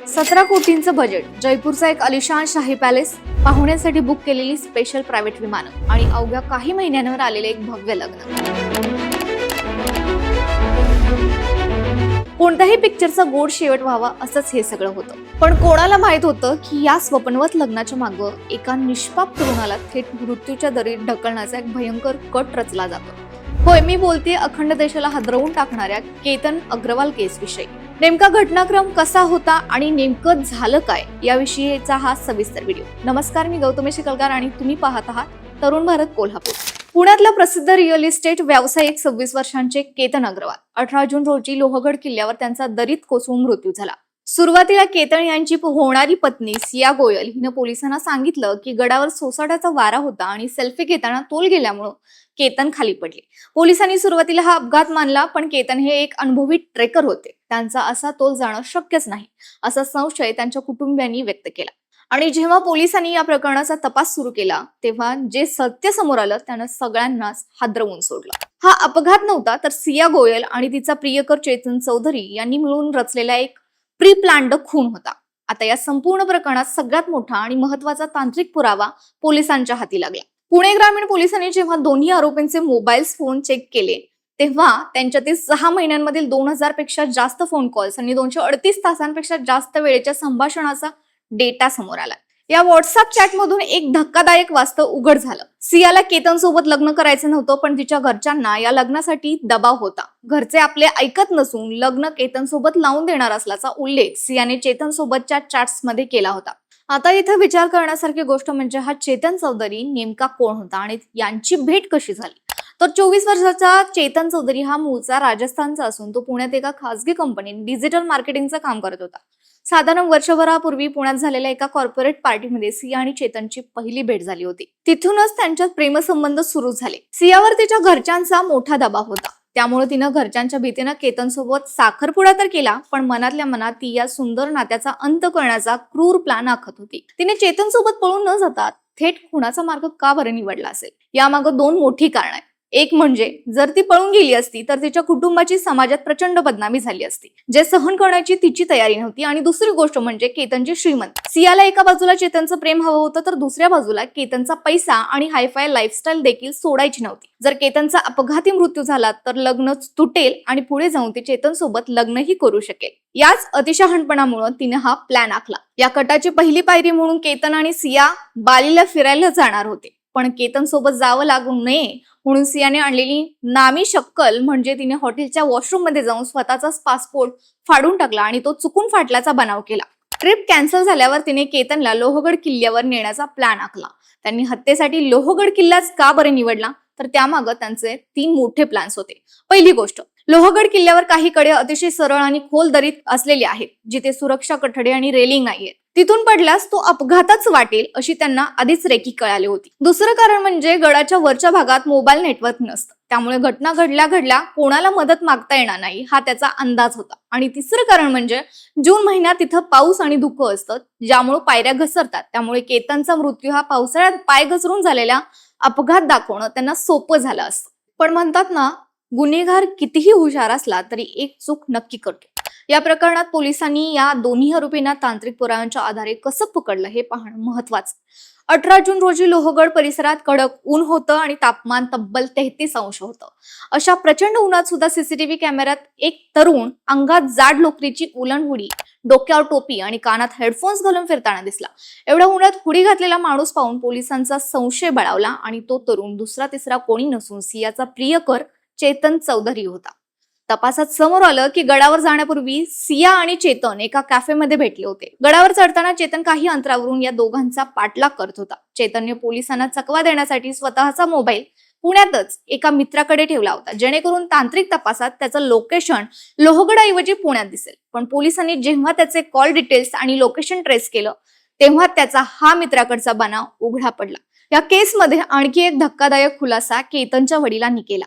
17 कोटींचं budget, जयपूरचा एक आलिशान शाही पॅलेस, पाहुण्यांसाठी बुक केलेली स्पेशल प्रायव्हेट विमानं आणि अवघ्या काही महिन्यांवर आलेले एक भव्य लग्न. कोणत्याही पिक्चरचा गोड शेवट व्हावा असंच हे सगळं होतं. पण कोणाला माहित होतं की या स्वप्नवत लग्नाच्या मागं एका निष्पाप तरुणाला थेट मृत्यूच्या दरीत ढकलण्याचा एक भयंकर कट रचला जातो. होय, मी बोलते अखंड देशाला हादरवून टाकणाऱ्या केतन अग्रवाल केस विषयी. नेमका घटनाक्रम कसा होता आणि नेमकं झालं काय याविषयीचा हा सविस्तर व्हिडिओ. नमस्कार, मी गौतमी शिकलकर आणि तुम्ही पाहत आहात तरुण भारत कोल्हापूर. पुण्यातला प्रसिद्ध रिअल इस्टेट व्यावसायिक 26 वर्षांचे केतन अग्रवाल 18 जून रोजी लोहगड किल्ल्यावर त्यांचा दरीत कोसळून मृत्यू झाला. सुरुवातीला केतन यांची होणारी पत्नी सिया गोयल हिनं पोलिसांना सांगितलं की गडावर सोसाट्याचा वारा होता आणि सेल्फी घेताना तोल गेल्यामुळे केतन खाली पडले. पोलिसांनी सुरुवातीला हा अपघात मानला, पण केतन हे एक अनुभवी ट्रेकर होते. त्यांचा असा तोल जाणं शक्यच नाही असा संशय त्यांच्या कुटुंबियांनी व्यक्त केला. आणि जेव्हा पोलिसांनी या प्रकरणाचा तपास सुरू केला तेव्हा जे सत्य समोर आलं त्यानं सगळ्यांनाच हादरवून सोडलं. हा अपघात नव्हता तर सिया गोयल आणि तिचा प्रियकर चेतन चौधरी यांनी मिळून रचलेला एक प्री प्लॅन्ड खून होता. आता या संपूर्ण प्रकरणात सगळ्यात मोठा आणि महत्वाचा तांत्रिक पुरावा पोलिसांच्या हाती लागला. पुणे ग्रामीण पोलिसांनी जेव्हा दोन्ही आरोपींचे मोबाईल फोन चेक केले तेव्हा त्यांच्यातील 6 महिन्यांमधील 2000 पेक्षा जास्त फोन कॉल्स आणि 238 तासांपेक्षा जास्त वेळेच्या संभाषणाचा डेटा समोर आला. या व्हॉट्सअप चॅट मधून एक धक्कादायक वास्तव उघड झालं. सियाला केतन सोबत लग्न करायचं नव्हतं, पण तिच्या घरच्यांना या लग्नासाठी दबाव होता. घरचे आपले ऐकत नसून लग्न केतन सोबत लावून देणार असल्याचा उल्लेख सियाने चेतन सोबतच्या चॅट्स मध्ये केला होता. आता इथे विचार करण्यासारखी गोष्ट म्हणजे हा चेतन चौधरी नेमका कोण होता आणि यांची भेट कशी झाली. तर 24 वर्षाचा चेतन चौधरी हा मूळचा राजस्थानचा असून तो पुण्यात एका खासगी कंपनीत डिजिटल मार्केटिंगचं काम करत होता. साधारण वर्षभरापूर्वी पुण्यात झालेल्या एका कॉर्पोरेट पार्टीमध्ये सिया आणि चेतनची पहिली भेट झाली होती. तिथूनच त्यांच्यात प्रेमसंबंध सुरू झाले. सियावर तिच्या घरच्यांचा मोठा दबाव होता, त्यामुळे तिनं घरच्यांच्या भीतीनं केतन सोबत साखरपुडा तर केला, पण मनातल्या मनात ती या सुंदर नात्याचा अंत करण्याचा क्रूर प्लॅन आखत होती. तिने चेतन सोबत पळून न जाता थेट खुनाचा मार्ग का बरं निवडला असेल? यामागे 2 मोठी कारण आहेत. एक म्हणजे जर ती पळून गेली असती तर तिच्या कुटुंबाची समाजात प्रचंड बदनामी झाली असती, जे सहन करण्याची तिची तयारी नव्हती. आणि दुसरी गोष्ट म्हणजे केतनची श्रीमंत. सियाला एका बाजूला चेतनचं प्रेम हवं होतं तर दुसऱ्या बाजूला केतनचा पैसा आणि हायफाय लाईफस्टाईल देखील सोडायची नव्हती. जर केतनचा अपघाती मृत्यू झाला तर लग्न तुटेल आणि पुढे जाऊन ती चेतन सोबत लग्नही करू शकेल. याच अतिशहाणपणामुळे तिने हा प्लॅन आखला. या कटाची पहिली पायरी म्हणून केतन आणि सिया बालीला फिरायला जाणार होते, पण केतन सोबत जावं लागू नये म्हणून सियाने आणलेली नामी शक्कल म्हणजे तिने हॉटेलच्या वॉशरूम मध्ये जाऊन स्वतःचाच पासपोर्ट फाडून टाकला आणि तो चुकून फाटल्याचा बनाव केला. ट्रिप कॅन्सल झाल्यावर तिने केतनला लोहगड किल्ल्यावर नेण्याचा प्लॅन आखला. त्यांनी हत्येसाठी लोहगड किल्लाच का बरे निवडला तर त्यामागे त्यांचे 3 मोठे प्लॅन्स होते. पहिली गोष्ट, लोहगड किल्ल्यावर काही कडे अतिशय सरळ आणि खोल दरीत असलेले आहेत, जिथे सुरक्षा कठडे आणि रेलिंग नाहीये. तिथून पडल्यास तो अपघातच वाटेल अशी त्यांना आधीच रेकी कळाली होती. दुसरं कारण म्हणजे गडाच्या वरच्या भागात मोबाईल नेटवर्क नसतं, त्यामुळे घटना घडल्या कोणाला मदत मागता येणार नाही हा त्याचा अंदाज होता. आणि तिसरं कारण म्हणजे जून महिन्यात तिथं पाऊस आणि धुकं असतं, ज्यामुळे पायऱ्या घसरतात. त्यामुळे केतनचा मृत्यू हा पावसाळ्यात पाय घसरून झालेला अपघात दाखवणं त्यांना सोपं झालं असतं. पण म्हणतात ना, गुन्हेगार कितीही हुशार असला तरी एक चूक नक्की करतो. या प्रकरणात पोलिसांनी या दोन्ही आरोपींना तांत्रिक पुराव्यांच्या आधारे कसं पकडलं हे पाहणं महत्वाचं. 18 जून रोजी लोहगड परिसरात कडक ऊन होतं आणि तापमान तब्बल 33 अंश होतं. अशा प्रचंड उन्हात सुद्धा सीसीटीव्ही कॅमेऱ्यात एक तरुण अंगात जाड लोकरीची उलन हुडी, डोक्यावर टोपी आणि कानात हेडफोन्स घालून फिरताना दिसला. एवढ्या उन्हात हुडी घातलेला माणूस पाहून पोलिसांचा संशय बळावला आणि तो तरुण दुसरा तिसरा कोणी नसून सियाचा प्रियकर चेतन चौधरी होता. तपासात समोर आलं की गडावर जाण्यापूर्वी सिया आणि चेतन एका कॅफेमध्ये भेटले होते. गडावर चढताना चेतन काही अंतरावरून या दोघांचा पाठलाग करत होता. चेतनने पोलिसांना चकवा देण्यासाठी स्वतःचा मोबाईल पुण्यातच एका मित्राकडे ठेवला होता, जेणेकरून तांत्रिक तपासात त्याचं लोकेशन लोहगडऐवजी पुण्यात दिसेल. पण पोलिसांनी जेव्हा त्याचे कॉल डिटेल्स आणि लोकेशन ट्रेस केलं तेव्हा त्याचा हा मित्राकडचा बनाव उघडा पडला. या केसमध्ये आणखी एक धक्कादायक खुलासा केतनच्या वडिलांनी केला.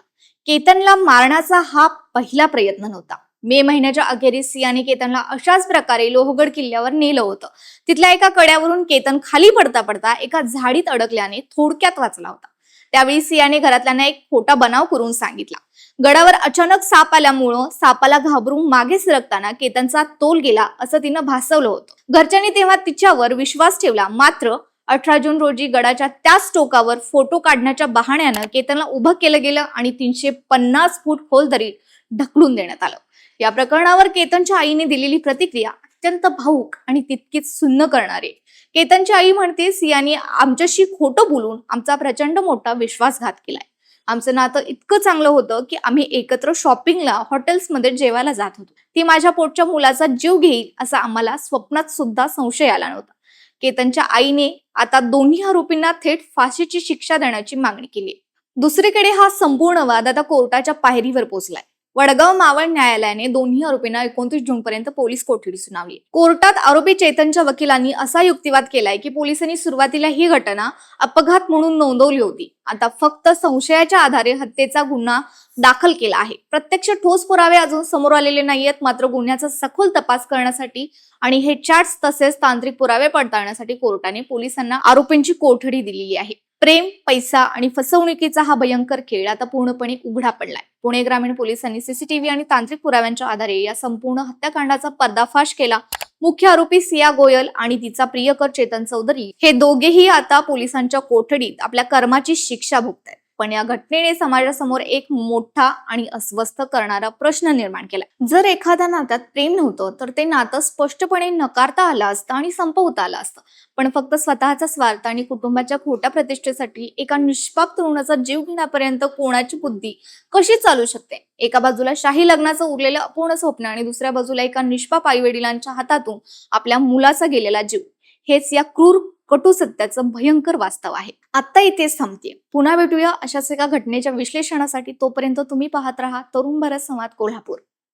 केतनला मारण्याचा हा पहिला प्रयत्न नव्हता. मे महिन्याच्या अखेरीस सियाने केतनला अशाच प्रकारे लोहगड किल्ल्यावर नेलं होतं. तिथल्या एका कड्यावरून केतन खाली पडता पडता एका झाडीत अडकल्याने थोडक्यात वाचला होता. त्यावेळी सियाने घरातल्यांना एक खोटा बनाव करून सांगितला. गडावर अचानक साप आल्यामुळं सापाला घाबरून मागे सरकताना केतनचा तोल गेला असं तिनं भासवलं होतं. घरच्यांनी तेव्हा तिच्यावर विश्वास ठेवला. मात्र 18 जून रोजी गडाच्या त्याच टोकावर फोटो काढण्याच्या बहाण्यानं केतनला उभं केलं गेलं आणि 350 फूट खोल दरीत ढकलून देण्यात आलं. या प्रकरणावर केतनच्या आईने दिलेली प्रतिक्रिया अत्यंत भावूक आणि तितकीच सुन्न करणारी. केतनची आई म्हणते, सियाने आमच्याशी खोटं बोलून आमचा प्रचंड मोठा विश्वासघात केलाय. आमचं नातं इतकं चांगलं होतं की आम्ही एकत्र शॉपिंगला हॉटेल्समध्ये जेवायला जात होतो. ती माझ्या पोटच्या मुलाचा जीव घेईल असा आम्हाला स्वप्नात सुद्धा संशय आला नव्हता. केतनच्या आईने आता दोन्ही आरोपींना थेट फाशीची शिक्षा देण्याची मागणी केली. दुसरीकडे हा संपूर्ण वाद आता कोर्टाच्या पायरीवर पोहोचलाय. वडगाव मावळ न्यायालयाने दोन्ही आरोपींना 29 जून पर्यंत पोलीस कोठडी सुनावली. कोर्टात आरोपी चेतनच्या वकिलांनी असा युक्तिवाद केलाय की पोलिसांनी सुरुवातीला ही घटना अपघात म्हणून नोंदवली होती. आता फक्त संशयाच्या आधारे हत्येचा गुन्हा दाखल केला आहे. प्रत्यक्ष ठोस पुरावे अजून समोर आलेले नाहीयेत. मात्र गुन्ह्याचा सखोल तपास करण्यासाठी आणि हे चॅट्स तसेच तांत्रिक पुरावे पडताळण्यासाठी कोर्टाने पोलिसांना आरोपींची कोठडी दिलेली आहे. प्रेम, पैसा आणि फसवणुकीचा हा भयंकर खेळ आता पूर्णपणे उघडा पडलाय. पुणे ग्रामीण पोलिसांनी सीसीटीव्ही आणि तांत्रिक पुराव्यांच्या आधारे या संपूर्ण हत्याकांडाचा पर्दाफाश केला. मुख्य आरोपी सिया गोयल आणि तिचा प्रियकर चेतन चौधरी हे दोघेही आता पोलिसांच्या कोठडीत आपल्या कर्माची शिक्षा भोगतायत. पण या घटनेने समाजासमोर एक मोठा आणि अस्वस्थ करणारा प्रश्न निर्माण केला. जर एखाद्या नात्यात प्रेम नव्हतं तर ते नातं स्पष्टपणे नकारता आलं असतं आणि संपवता आलं असतं. पण फक्त स्वतःचा स्वार्थ आणि कुटुंबाच्या खोट्या प्रतिष्ठेसाठी एका निष्पाप तरुणाचा जीव घेण्यापर्यंत कोणाची बुद्धी कशी चालू शकते? एका बाजूला शाही लग्नाचं उरलेलं अपूर्ण स्वप्न आणि दुसऱ्या बाजूला एका निष्पाप आईवडिलांच्या हातातून आपल्या मुलाचा गेलेला जीव. हेच या क्रूर कटू सत्याचं भयंकर वास्तव आहे. आता इथेच थांबते. पुन्हा भेटूया अशाच एका घटनेच्या विश्लेषणासाठी. तोपर्यंत तुम्ही पाहत राहा तरुण भारत संवाद कोल्हापूर.